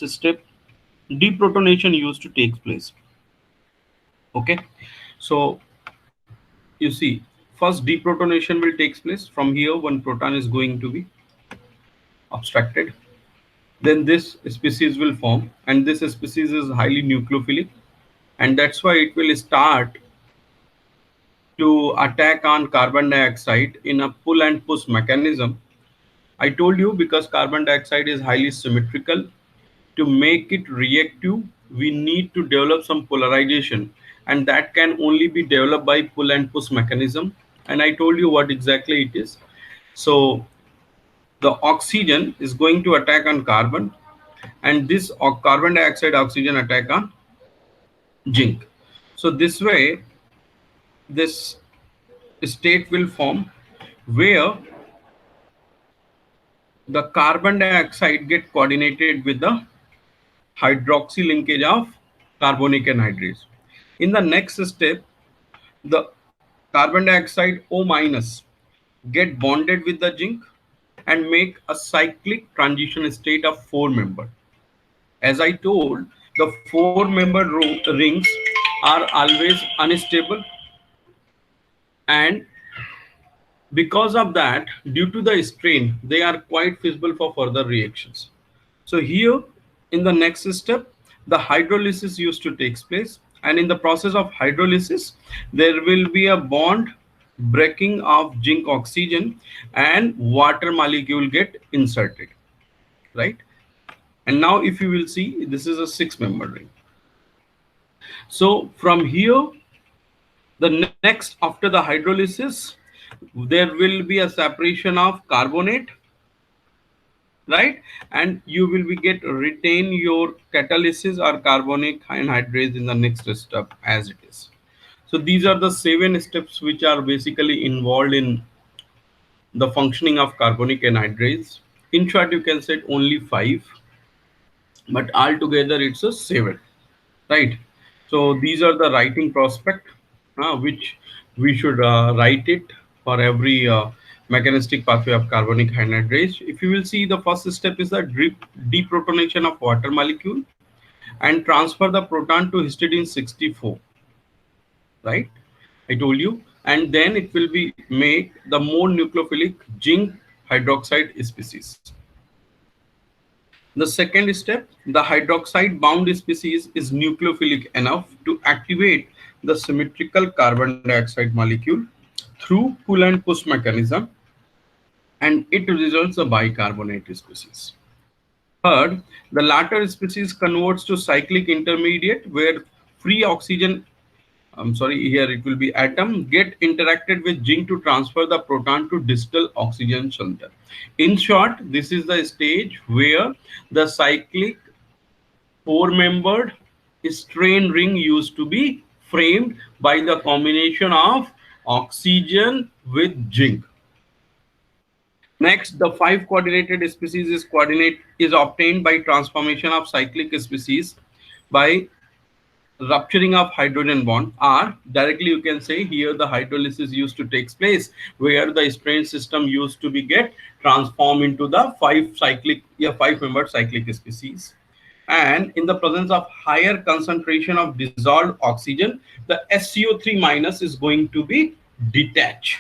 step, deprotonation used to take place. Okay, so you see, first deprotonation will take place. From here, one proton is going to be abstracted. Then this species will form, and this species is highly nucleophilic, and that's why it will start to attack on carbon dioxide in a pull and push mechanism. I told you, because carbon dioxide is highly symmetrical, to make it reactive, we need to develop some polarization, and that can only be developed by pull and push mechanism. And I told you what exactly it is. So the oxygen is going to attack on carbon, and this carbon dioxide oxygen attack on zinc. So this way, this state will form where the carbon dioxide get coordinated with the hydroxy linkage of carbonic anhydrase. In the next step, the carbon dioxide O minus get bonded with the zinc and make a cyclic transition state of 4-member. As I told, the 4-member rings are always unstable, and because of that, due to the strain, they are quite feasible for further reactions. So here, in the next step, the hydrolysis used to take place, and in the process of hydrolysis, there will be a bond breaking of zinc oxygen, and water molecule get inserted, right? And now if you will see, this is a 6-member ring. So from here, the next after the hydrolysis, there will be a separation of carbonate, right? And you will be get retain your catalysis or carbonic anhydrase in the next step as it is. So these are the 7 steps which are basically involved in the functioning of carbonic anhydrase. In short, you can say only 5, but altogether it's a 7, right? So these are the writing prospect which we should write it for every mechanistic pathway of carbonic anhydrase. If you will see, the first step is the deprotonation of water molecule and transfer the proton to histidine 64, right? I told you. And then it will be make the more nucleophilic zinc hydroxide species. The second step, the hydroxide bound species is nucleophilic enough to activate the symmetrical carbon dioxide molecule through pull and push mechanism, and it results a bicarbonate species. Third, the latter species converts to cyclic intermediate where free oxygen, here it will be atom, get interacted with zinc to transfer the proton to distal oxygen center. In short, this is the stage where the cyclic 4-membered strain ring used to be framed by the combination of oxygen with zinc. Next, the 5 coordinated species is obtained by transformation of cyclic species by rupturing of hydrogen bond, or directly you can say here the hydrolysis used to take place where the strain system used to be get transformed into the 5-membered cyclic species. And in the presence of higher concentration of dissolved oxygen, the SCO3 minus is going to be detached.